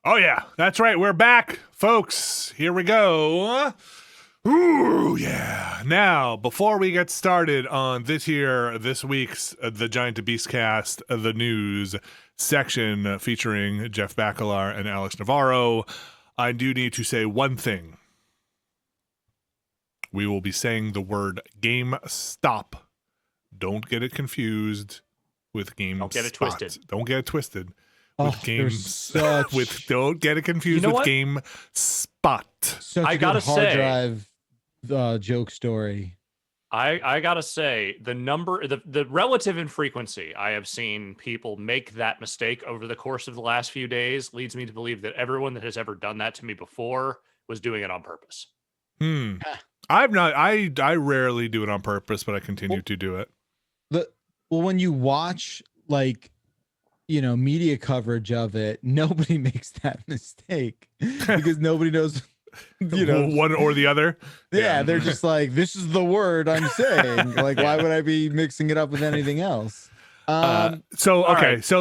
Oh, yeah, that's right. We're back, folks. Here we go. Ooh, yeah. Now, before we get started on this week's The Giant to Beastcast, the news section featuring Jeff Bacalar and Alex Navarro, I do need to say one thing. We will be saying the word GameStop. Don't get it confused with GameSpot. Don't get it twisted. Don't get it twisted. Don't get it confused with GameSpot. Such I a gotta good hard say, drive joke story. I gotta say, the relative infrequency I have seen people make that mistake over the course of the last few days leads me to believe that everyone that has ever done that to me before was doing it on purpose. I've not. I rarely do it on purpose, but I continue to do it. When you watch media coverage of it, nobody makes that mistake because nobody knows, one or the other. Yeah, they're just like, this is the word I'm saying. Like, why would I be mixing it up with anything else? So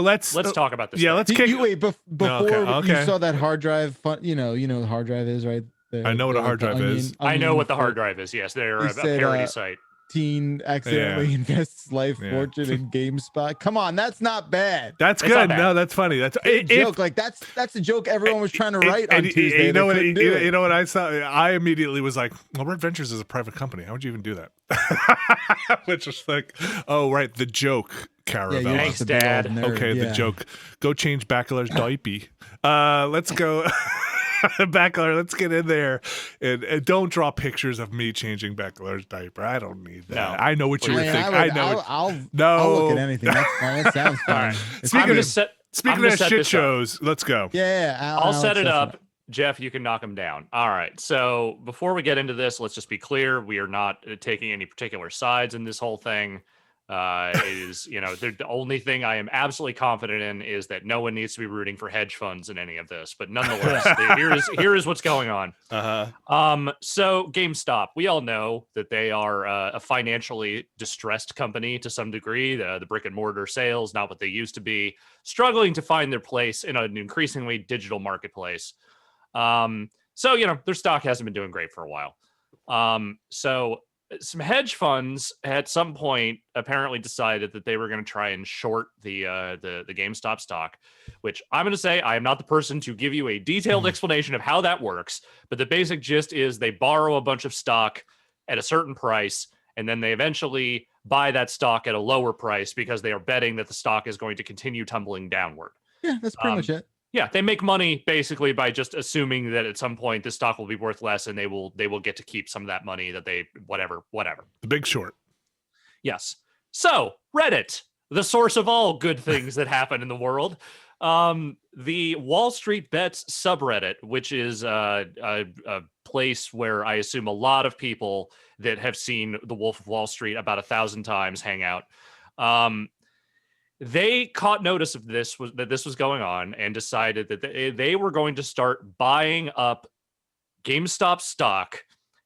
let's talk about this. Yeah, let's kick. Before you saw that hard drive. You know what hard drive is, right? I know what a hard drive is. I know what the hard drive is. Yes, they're a parody site. Teen accidentally invests life fortune in GameSpot. Come on, that's not bad. That's good. No, that's funny. That's a joke. Like that's a joke everyone was trying to write on Tuesday. You know what I saw? I immediately was like, well, Red Ventures is a private company. How would you even do that? Which was like, oh right, the joke. Caravel. Yeah, thanks, Dad. Okay, the joke. Go change Bacalar's diaper. Let's go. Bacalar, let's get in there and don't draw pictures of me changing Bacalar's diaper. I don't need that. No. I know what you were thinking. I'll look at anything. That's fine. That sounds fun. All right. Speaking of shit shows, let's go. Yeah, I'll set it up. Jeff, you can knock him down. All right. So before we get into this, let's just be clear. We are not taking any particular sides in this whole thing. The only thing I am absolutely confident in is that no one needs to be rooting for hedge funds in any of this. But nonetheless, here is what's going on. So GameStop, we all know that they are a financially distressed company to some degree. The brick and mortar sales, not what they used to be, struggling to find their place in an increasingly digital marketplace. So their stock hasn't been doing great for a while. So some hedge funds at some point apparently decided that they were going to try and short the GameStop stock, which I'm going to say I am not the person to give you a detailed explanation of how that works. But the basic gist is they borrow a bunch of stock at a certain price, and then they eventually buy that stock at a lower price because they are betting that the stock is going to continue tumbling downward. Yeah, that's pretty much it. Yeah, they make money basically by just assuming that at some point this stock will be worth less, and they will get to keep some of that money that they whatever. The Big Short. Yes. So Reddit, the source of all good things that happen in the world. The Wall Street Bets subreddit, which is a place where I assume a lot of people that have seen The Wolf of Wall Street about 1,000 times hang out. They caught notice of this was going on and decided that they were going to start buying up GameStop stock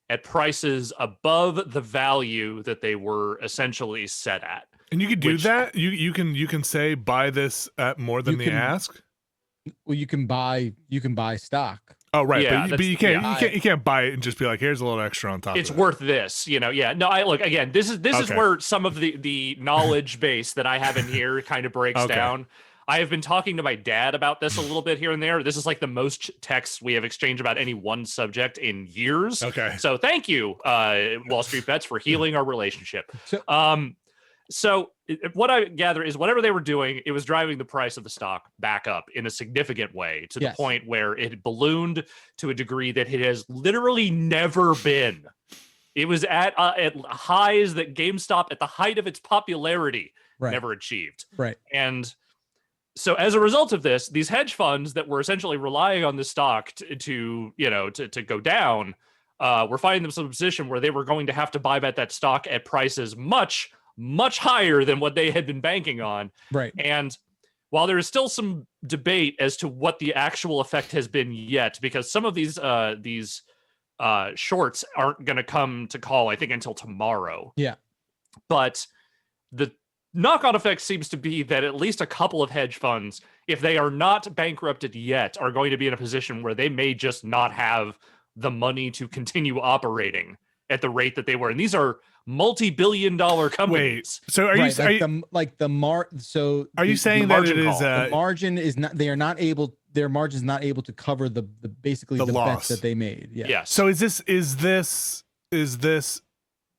at prices above the value that they were essentially set at. And you could do that. You can say buy this at more than the ask. Well, you can buy stock. Oh right, yeah, but you can't buy it and just be like, here's a little extra on top. It's worth this, Yeah, no, I look again. This is where some of the knowledge base that I have in here kind of breaks down. I have been talking to my dad about this a little bit here and there. This is like the most texts we have exchanged about any one subject in years. Okay, so thank you, Wall Street Bets, for healing our relationship. So what I gather is whatever they were doing, it was driving the price of the stock back up in a significant way to the point where it ballooned to a degree that it has literally never been. It was at highs that GameStop, at the height of its popularity, never achieved. Right. And so as a result of this, these hedge funds that were essentially relying on the stock to go down, were finding themselves in a position where they were going to have to buy back that stock at prices much higher than what they had been banking on. Right. And while there is still some debate as to what the actual effect has been yet, because some of these shorts aren't going to come to call, I think, until tomorrow. Yeah. But knock-on effect seems to be that at least a couple of hedge funds, if they are not bankrupted yet, are going to be in a position where they may just not have the money to continue operating at the rate that they were. And these are multi-billion-dollar companies. Wait, so are right, you are you saying that it is the margin is not, they are not able, their margin is not able to cover the basically the loss bets that they made. Yeah. Yes. So is this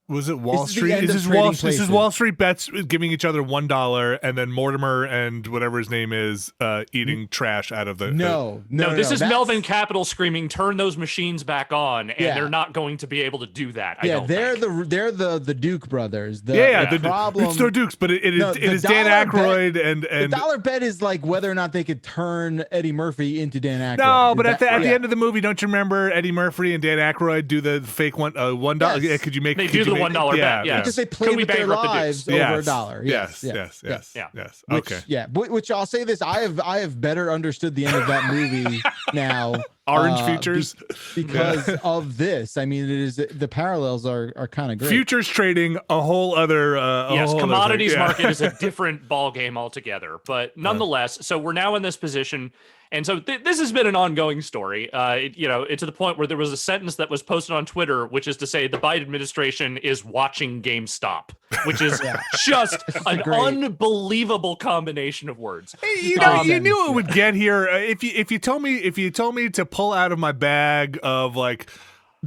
was it Wall This is the Street? end Is of this trading This is places. Wall Street bets giving each other $1, and then Mortimer and whatever his name is eating trash out of the. No, This is that's- Melvin Capital screaming, "Turn those machines back on!" And Yeah. they're not going to be able to do that. I Yeah, don't they're think. they're the Duke brothers. The problem. It's no Dukes, but it No, is the Dan dollar Aykroyd bet- and the dollar bet is like whether or not they could turn Eddie Murphy into Dan Aykroyd. no, but Is at the that- at the yeah. end of the movie, don't you remember Eddie Murphy and Dan Aykroyd do the fake $1? Yes. Yeah, could you make? They could do you the make- $1 bet, yes. because they Could played we with their bankrupt the lives Dukes? over Yes. $1. Yes, yeah, yes, yeah. yes, Yeah. yes. Which, Okay. Yeah, which I'll say this: I have better understood the end of that movie now. Orange futures. because of this. I mean, it is the parallels are kind of great. Futures trading, a whole other. Yes, whole other commodities thing. Yeah. market is a different ball game altogether. But nonetheless, so we're now in this position, and so this has been an ongoing story. It's to the point where there was a sentence that was posted on Twitter, which is to say the Biden administration is watching GameStop, which is just an unbelievable combination of words. Hey, you knew it would get here if you told me to pull out of my bag of like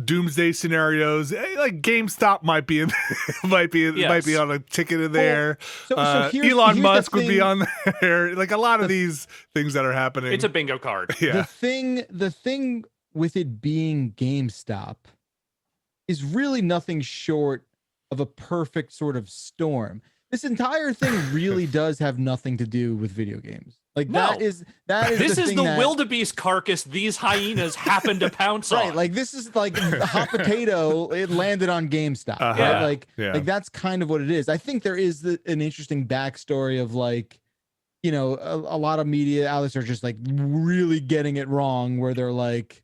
doomsday scenarios, like GameStop might be in, might be on a ticket in there. So here's Elon the Musk would be thing. on there. Like a lot of these things that are happening. It's a bingo card. Yeah. The thing with it being GameStop is really nothing short of a perfect sort of storm. This entire thing really does have nothing to do with video games. Like that is This the is thing the that, wildebeest carcass these hyenas happen to pounce on. right. Like this is like the hot potato. It landed on GameStop. Uh-huh. Right? Yeah. Like that's kind of what it is. I think there is an interesting backstory of like, you know, a lot of media outlets are just like really getting it wrong, where they're like,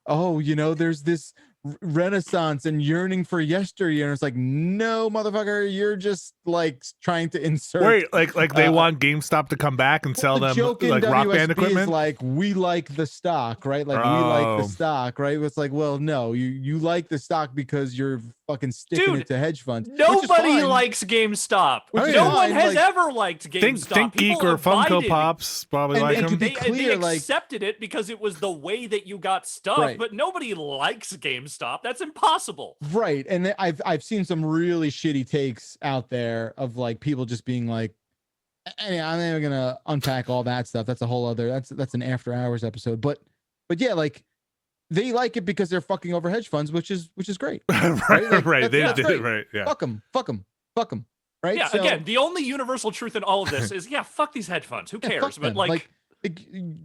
oh, you know, there's this renaissance and yearning for yesteryear, and it's like, no, motherfucker, you're just like trying to insert. Wait, like they want GameStop to come back and sell the them joke in like Rock WSB Band equipment. is like, we like the stock, right? Like we like Oh. the stock, right? It's like, well, no, you like the stock because you're fucking sticking Dude, it to hedge funds. Nobody likes GameStop. Which is No fine, one has like- ever liked GameStop. Think People Geek or Funko abided. Pops probably And- like and them. to be clear, they like- accepted it because it was the way that you got stuff, Right. but nobody likes GameStop. That's impossible. Right. And I've seen some really shitty takes out there of like people just being like, hey, I'm not even gonna unpack all that stuff. That's a whole other that's an after hours episode. But yeah, like they like it because they're fucking over hedge funds, which is great. right, Like, right. They that's did great. right. Yeah. Fuck them. Right. Yeah, So- again, the only universal truth in all of this is, fuck these hedge funds. Who Yeah, cares? fuck But them. like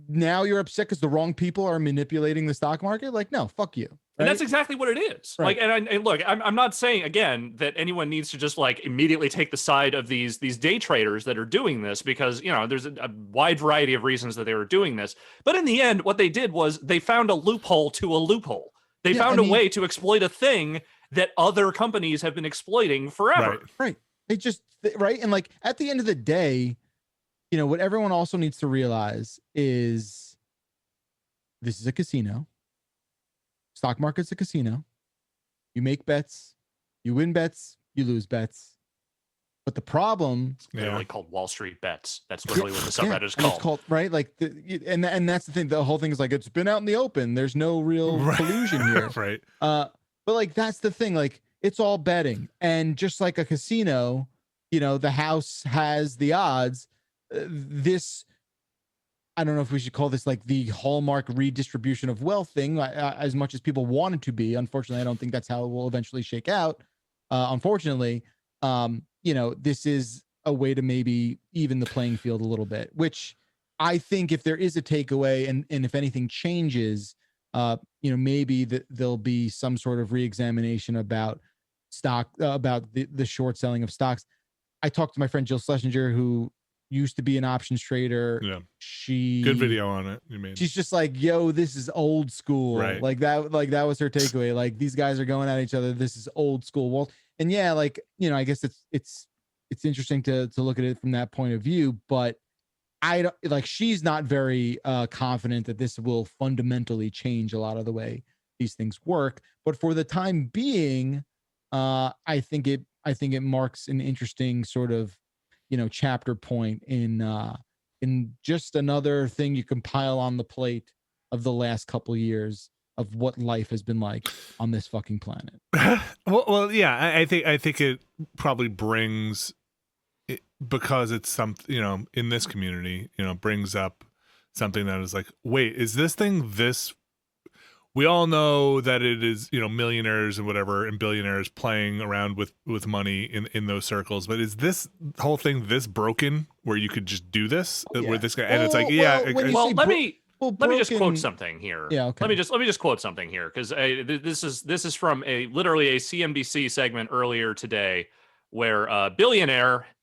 now you're upset because the wrong people are manipulating the stock market. Like, no, fuck you. and right? that's exactly what it is. Right. Like, and look, I'm not saying again that anyone needs to just like immediately take the side of these day traders that are doing this, because there's a wide variety of reasons that they were doing this. But in the end, what they did was they found a loophole to a loophole. They Yeah, found I a mean- way to exploit a thing that other companies have been exploiting forever. Right. They just right. And like at the end of the day, what everyone also needs to realize is this is a casino. Stock market's a casino. You make bets, you win bets, you lose bets. But the problem, It's literally called Wall Street Bets. That's literally what the subreddit is and it's called. called right, like and that's the thing. The whole thing is like it's been out in the open. There's no real Right. collusion here. Right. But like that's the thing, like it's all betting, and just like a casino, the house has the odds. This, I don't know if we should call this like the hallmark redistribution of wealth thing, as much as people want it to be. Unfortunately, I don't think that's how it will eventually shake out. Unfortunately, this is a way to maybe even the playing field a little bit, which I think if there is a takeaway and if anything changes, maybe there'll be some sort of reexamination about stock, about the short selling of stocks. I talked to my friend Jill Schlesinger, who used to be an options trader. Yeah. She Good video on it. You made. She's just like, yo, this is old school. Right. Like that was her takeaway. Like these guys are going at each other. This is old school. Well, and yeah, like, I guess it's it's interesting to look at it from that point of view, but I don't like, she's not very confident that this will fundamentally change a lot of the way these things work. But for the time being, I think it marks an interesting sort of, chapter point in just another thing you can pile on the plate of the last couple of years of what life has been like on this fucking planet. well, yeah, I think it probably brings it, because it's something, in this community, brings up something that is like, wait, is this thing this? We all know that it is, millionaires and whatever and billionaires playing around with money in those circles. But is this whole thing this broken where you could just do this with this guy? And it's like, let me just quote something here. Yeah, okay. Let me just quote something here, because this is from literally a CNBC segment earlier today, where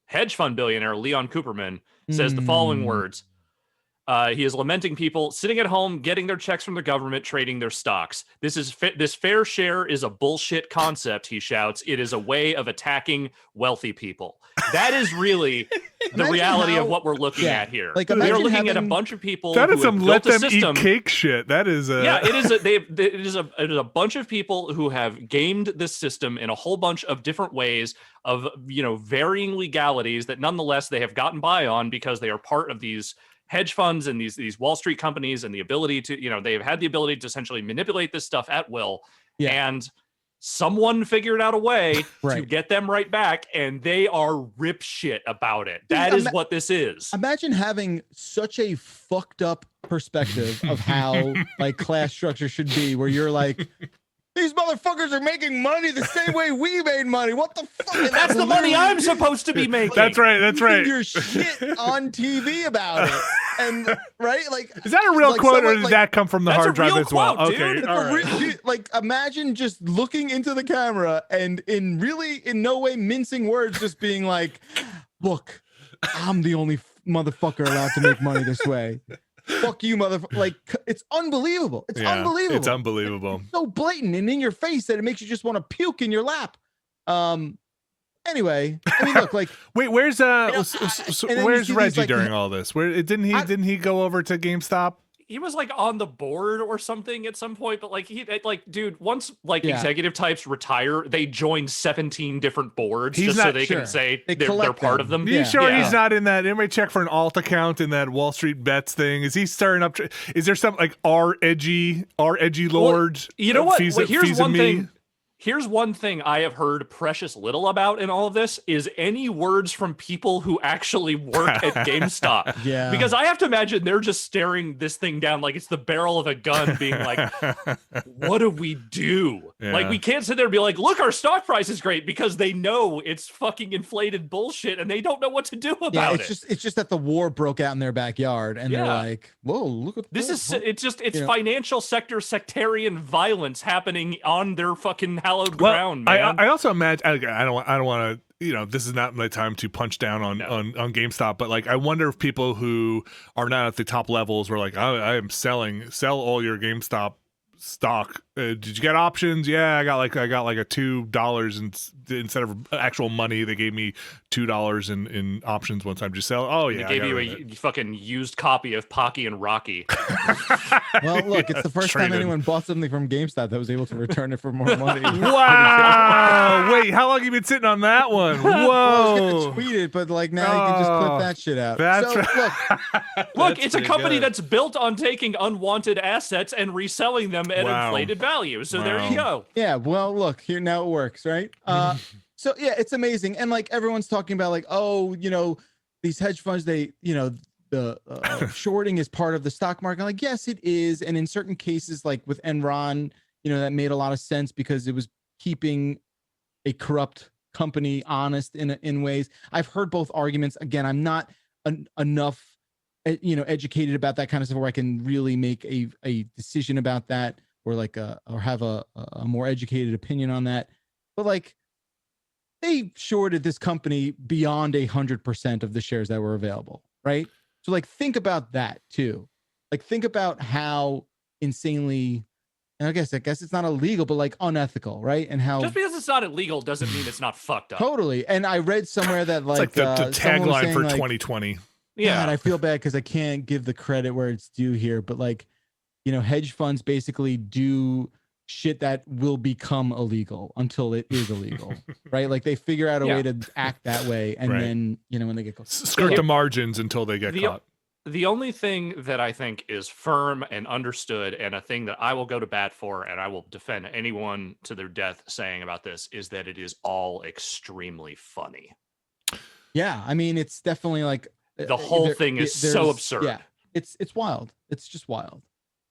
hedge fund billionaire Leon Cooperman says the following words. He is lamenting people sitting at home, getting their checks from the government, trading their stocks. This fair share is a bullshit concept, he shouts. It is a way of attacking wealthy people. That is really the reality of what we're looking at here. Like, we are looking at a bunch of people. That is who some have let built them a system. eat cake shit. That is it is a bunch of people who have gamed this system in a whole bunch of different ways of varying legalities that nonetheless they have gotten by on because they are part of these hedge funds and these Wall Street companies, and the ability to, they have had the ability to essentially manipulate this stuff at will. Yeah. And someone figured out a way to get them right back, and they are rip shit about it. That is what this is. Imagine having such a fucked up perspective of how like class structure should be, where you're like, these motherfuckers are making money the same way we made money. What the fuck? That's the money I'm supposed to be making. That's right. Your shit on TV about it. And like, is that a real quote, or did that come from the hard drive as well? Quote, okay, dude. all right. Like, imagine just looking into the camera and in no way mincing words, just being like, look, I'm the only motherfucker allowed to make money this way. Fuck you, motherfucker. Like, it's unbelievable. It's unbelievable. It's unbelievable. It's so blatant and in your face that it makes you just want to puke in your lap. Anyway, I mean, look, like, wait, where's where's Reggie like, during all this? Where didn't he go over to GameStop? He was like on the board or something at some point, but dude, once executive types retire, they join 17 different boards so they can say they're part of them. You sure he's not in that? Anybody check for an alt account in that Wall Street Bets thing? Is he starting up? Is there some like our edgy lord? Well, you know what? Here's one thing I have heard precious little about in all of this is any words from people who actually work at GameStop. Yeah. Because I have to imagine they're just staring this thing down like it's the barrel of a gun, being like, what do we do? Yeah. Like, we can't sit there and be like, look, our stock price is great, because they know it's fucking inflated bullshit and they don't know what to do about it. It's just that the war broke out in their backyard and they're like, whoa, look at this. It's financial sector sectarian violence happening on their fucking hallowed ground, man. I also imagine I don't want to, this is not my time to punch down on GameStop, but like, I wonder if people who are not at the top levels were like, I am sell all your GameStop stock. Did you get options? Yeah, I got like a $2 instead of actual money. They gave me $2 in options one time. Just sell. Oh yeah, they gave you a fucking used copy of Pocky and Rocky. Well, look, it's the first time anyone bought something from GameStop that was able to return it for more money. Wow! Wait, how long have you been sitting on that one? Whoa! Well, I was gonna tweet it, but like, now you can just clip that shit out. That's right. Look, it's a company that's built on taking unwanted assets and reselling them at inflated value. So there you go. Yeah, well, look, here now it works, right? So yeah, it's amazing. And like, everyone's talking about like, oh, these hedge funds, they, the shorting is part of the stock market. I'm like, yes, it is. And in certain cases, like with Enron, that made a lot of sense because it was keeping a corrupt company honest in ways. I've heard both arguments. Again, I'm not enough educated about that kind of stuff where I can really make a decision about that, or like or have a more educated opinion on that. But like, they shorted this company beyond 100% of the shares that were available, right? So like, think about that too. Like, think about how insanely and I guess it's not illegal, but like unethical, right? And how Just because it's not illegal doesn't mean it's not fucked up. totally. And I read somewhere that It's like the someone was tagline saying, for like, 2020. Yeah, God, I feel bad because I can't give the credit where it's due here, but like, hedge funds basically do shit that will become illegal until it is illegal, right? Like they figure out a way to act that way, and Right. then when they get caught, Skirt the margins until they get caught. The only thing that I think is firm and understood, and a thing that I will go to bat for, and I will defend anyone to their death saying about this, is that it is all extremely funny. Yeah, I mean, it's definitely like the whole thing is so absurd. Yeah, it's wild. It's just wild.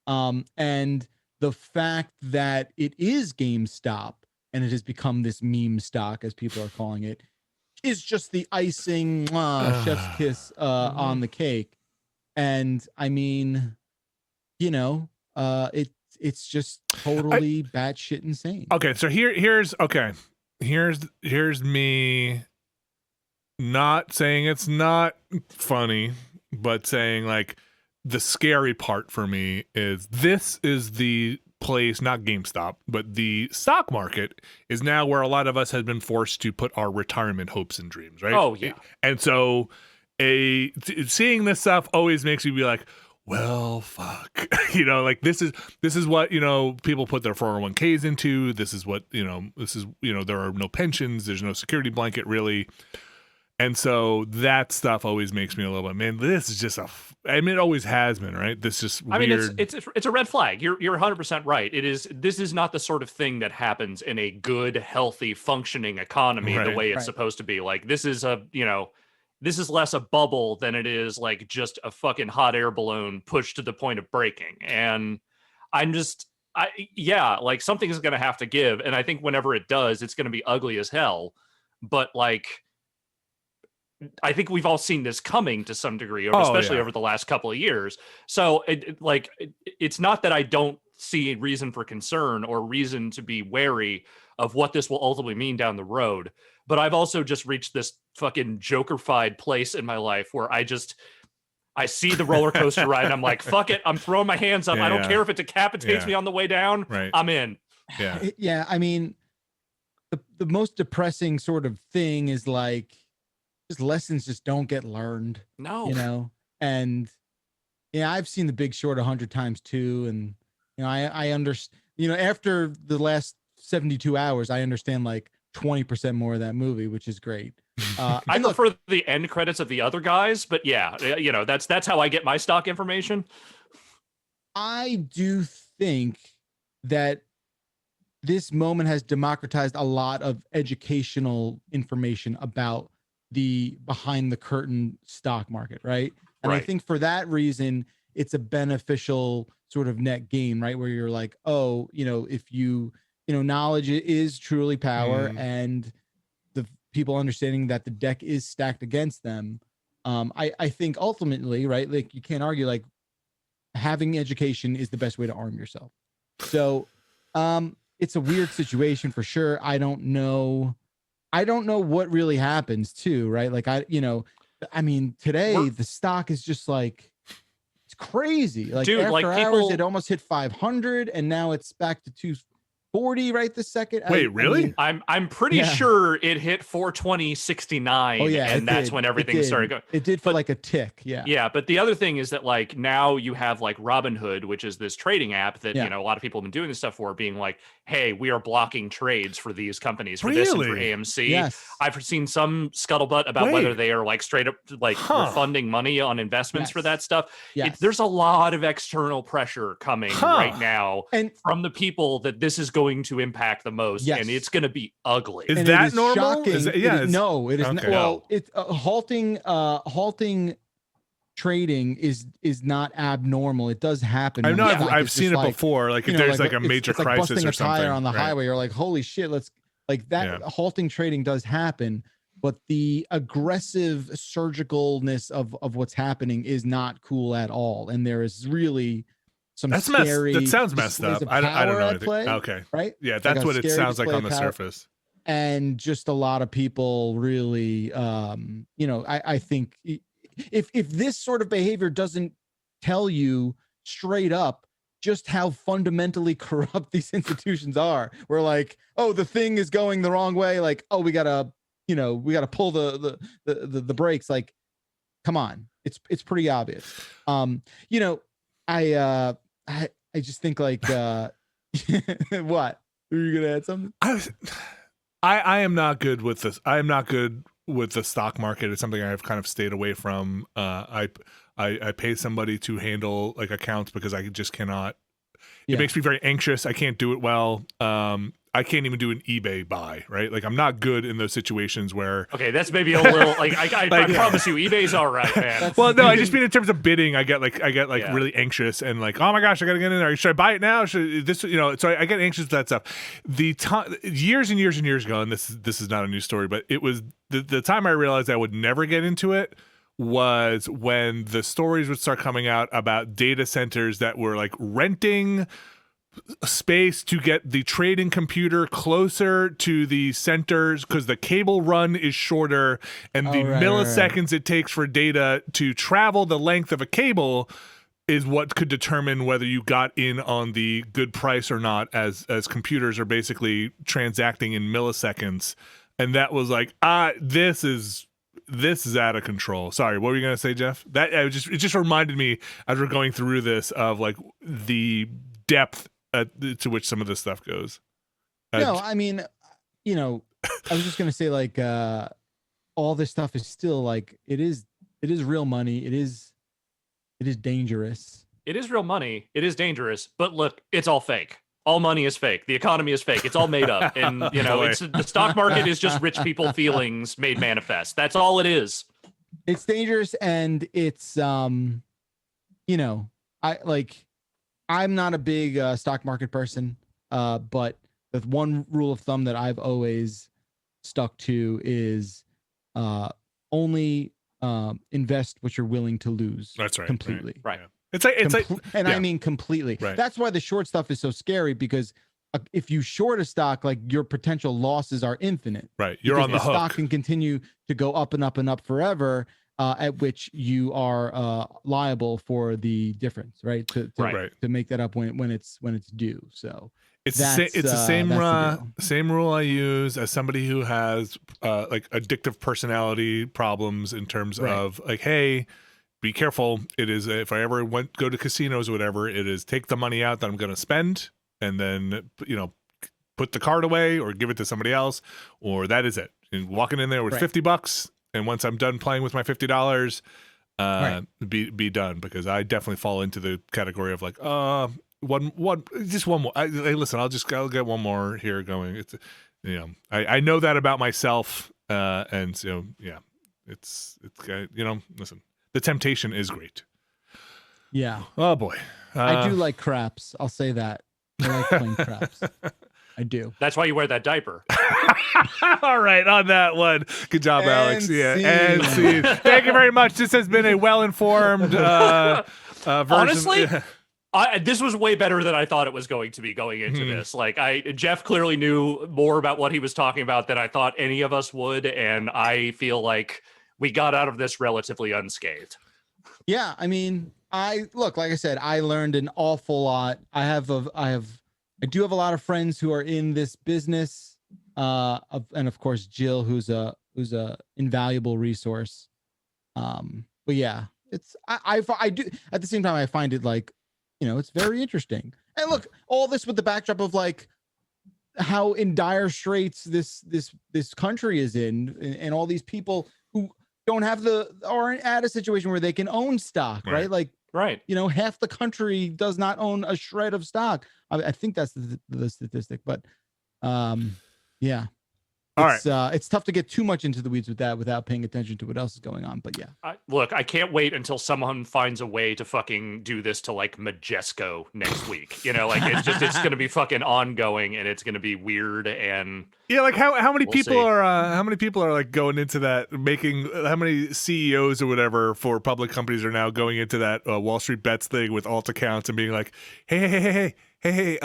And the fact that it is GameStop and it has become this meme stock, as people are calling it, is just the icing, chef's kiss on the cake. And I mean, it's just totally batshit insane. Okay, so here's me not saying it's not funny, but saying like the scary part for me is this is the place, not GameStop, but the stock market is now where a lot of us have been forced to put our retirement hopes and dreams, right? Oh yeah. And so seeing this stuff always makes me be like, well, fuck, like this is what, people put their 401ks into. This is what, there are no pensions. There's no security blanket really. And so that stuff always makes me a little bit, man, this is just it always has been, right? This just weird. I mean, it's a red flag. You're 100% right. This is not the sort of thing that happens in a good, healthy, functioning economy the way it's supposed to be. Like this is this is less a bubble than it is like just a fucking hot air balloon pushed to the point of breaking. And like something is going to have to give. And I think whenever it does, it's going to be ugly as hell. But like, I think we've all seen this coming to some degree, especially over the last couple of years. So it's not that I don't see a reason for concern or reason to be wary of what this will ultimately mean down the road. But I've also just reached this fucking Joker-fied place in my life where I see the roller coaster ride and I'm like, fuck it. I'm throwing my hands up. I don't care if it decapitates me on the way down. Right. I'm in. Yeah. Yeah. I mean, the most depressing sort of thing is like, just lessons just don't get learned. No. And I've seen The Big Short 100 times too. And, I understand, after the last 72 hours, I understand like 20% more of that movie, which is great. I prefer the end credits of the other guys, but yeah, that's how I get my stock information. I do think that this moment has democratized a lot of educational information about the behind the curtain stock market, right? And I think for that reason, it's a beneficial sort of net gain, right? Where you're like, oh, if knowledge is truly power, and the people understanding that the deck is stacked against them. I think ultimately, right, like you can't argue, like having education is the best way to arm yourself. So it's a weird situation for sure. I don't know what really happens too, right? Like I mean, today the stock is just like, it's crazy. Like, dude, after hours, it almost hit 500 and now it's back to 240 right this second. Wait, really? I mean, I'm pretty sure it hit 420.69. Oh yeah, and that's when everything started going. It did for like a tick. Yeah. Yeah, but the other thing is that like now you have like Robinhood, which is this trading app that a lot of people have been doing this stuff for, being like, hey, we are blocking trades for these companies for this and for AMC. Yes. I've seen some scuttlebutt about whether they are like straight up like refunding money on investments for that stuff. Yes. There's a lot of external pressure coming right now from the people that this is going to impact the most, and it's going to be ugly. Is that normal? No, it is not. Well, it's halting trading is not abnormal. It does happen. I know I've seen it before. Like if there's like a major crisis busting or a tire something on the highway, you're like, holy shit, let's like that. Yeah. Halting trading does happen, but the aggressive surgicalness of what's happening is not cool at all. And there is really some scary. That sounds messed up. I don't know anything. Okay. Right. Yeah, that's like what it sounds like on the surface. And just a lot of people really, I think if this sort of behavior doesn't tell you straight up, just how fundamentally corrupt these institutions are. We're like, oh, the thing is going the wrong way. Like, oh, we gotta pull the brakes. Like, come on, it's pretty obvious. I just think like, what? Are you gonna add something? I am not good with this. I am not good with the stock market. It's something I've kind of stayed away from. I pay somebody to handle like accounts because I just cannot. It makes me very anxious. I can't do it well. I can't even do an eBay buy, right? Like I'm not good in those situations where. Okay, that's maybe a little like I promise you, eBay's all right, man. Well, no, I just mean in terms of bidding, I get really anxious and like, oh my gosh, I gotta get in there. Should I buy it now? Should this, So I get anxious with that stuff. The time years and years and years ago, and this is not a new story, but it was the time I realized I would never get into it was when the stories would start coming out about data centers that were like renting space to get the trading computer closer to the centers because the cable run is shorter and the milliseconds it takes for data to travel the length of a cable is what could determine whether you got in on the good price or not, as computers are basically transacting in milliseconds. And that was like, this is out of control. Sorry, what were you gonna say, Jeff? It just reminded me as we're going through this of like the depth to which some of this stuff goes. No, I mean, I was just gonna say like all this stuff is still like it is real money. It is dangerous. It is real money. It is dangerous. But look, it's all fake. All money is fake. The economy is fake. It's all made up. And it's the stock market is just rich people feelings made manifest. That's all it is. It's dangerous, and it's I'm not a big stock market person, but the one rule of thumb that I've always stuck to is only invest what you're willing to lose. That's right. Completely. Right. I mean completely. Right. That's why the short stuff is so scary, because if you short a stock, like your potential losses are infinite. Right. You're on the hook. Stock can continue to go up and up and up forever. At which you are liable for the difference, right? To make that up when it's due. So it's the same rule I use as somebody who has like addictive personality problems in terms of like, hey, be careful. It is if I ever go to casinos or whatever, it is take the money out that I'm going to spend and then put the card away or give it to somebody else, or that is it. And walking in there with $50. And once I'm done playing with my $50, be done, because I definitely fall into the category of like, one more. Hey, listen, I'll get one more here going. It's, I know that about myself, and so it's listen, the temptation is great. Yeah. Oh boy, I do like craps. I'll say that. I like playing craps. I do. That's why you wear that diaper. All right, on that one. Good job, Alex. And scene. Thank you very much. This has been a well-informed version. Honestly, this was way better than I thought it was going to be going into this. Like Jeff clearly knew more about what he was talking about than I thought any of us would, and I feel like we got out of this relatively unscathed. Yeah, I mean, like I said, I learned an awful lot. I do have a lot of friends who are in this business, and of course Jill, who's a invaluable resource. But yeah, it's I do at the same time I find it like, it's very interesting. And look, all this with the backdrop of like how in dire straits this country is in, and all these people who aren't at a situation where they can own stock, right? Like. Right. Half the country does not own a shred of stock. I think that's the statistic, but yeah. It's tough to get too much into the weeds with that without paying attention to what else is going on. But yeah. Look, I can't wait until someone finds a way to fucking do this to like Majesco next week. It's going to be fucking ongoing, and it's going to be weird. And yeah, like how many people are like going into that, how many CEOs or whatever for public companies are now going into that Wall Street Bets thing with alt accounts and being like, hey, you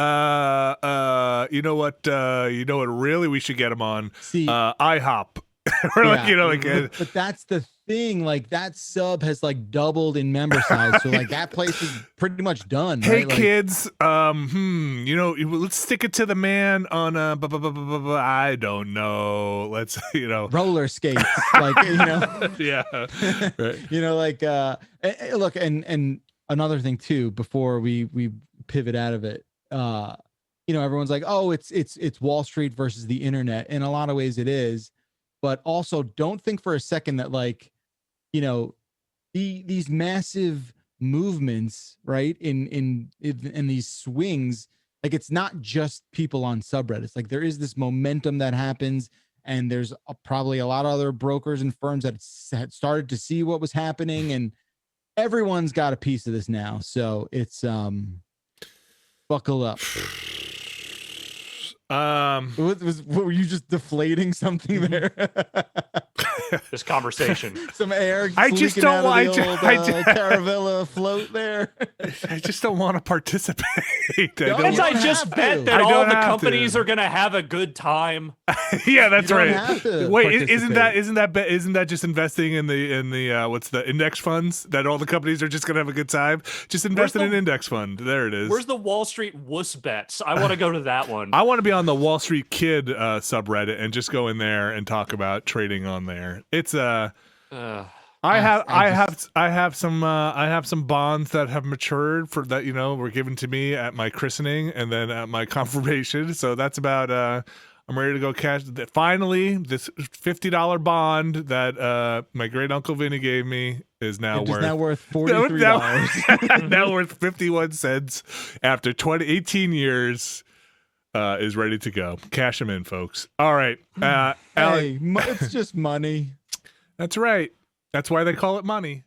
know what really we should get them on? See, IHOP. But that's the thing. Like that sub has like doubled in member size, so like that place is pretty much done. Hey right? Like, kids, you know, let's stick it to the man on I don't know. Let's roller skates, like yeah, right. like look, and another thing too, before we pivot out of it, everyone's like, oh, it's Wall Street versus the internet. In a lot of ways it is, but also don't think for a second that like, these massive movements, right, in these swings, like it's not just people on subreddits. Like there is this momentum that happens, and there's probably a lot of other brokers and firms that had started to see what was happening, and everyone's got a piece of this now. So it's buckle up. What were you just deflating something there? This conversation. Some air. I just don't want Caravella float there. I just don't want to participate. I just bet that all the companies are gonna have a good time. Yeah, that's right. Wait, isn't that just investing in the what's the index funds, that all the companies are just gonna have a good time? Just invest in an index fund. There it is. Where's the Wall Street wuss bets? I want to go to that one. I want to be on the Wall Street Kid subreddit and just go in there and talk about trading on there. It's I have some bonds that have matured for that, were given to me at my christening and then at my confirmation. So that's about I'm ready to go cash. Finally, this $50 bond that my great uncle Vinny gave me is now worth $43. Now worth 51 cents after 18 years. Is ready to go. Cash them in, folks. All right. Hey, it's just money. That's right. That's why they call it money.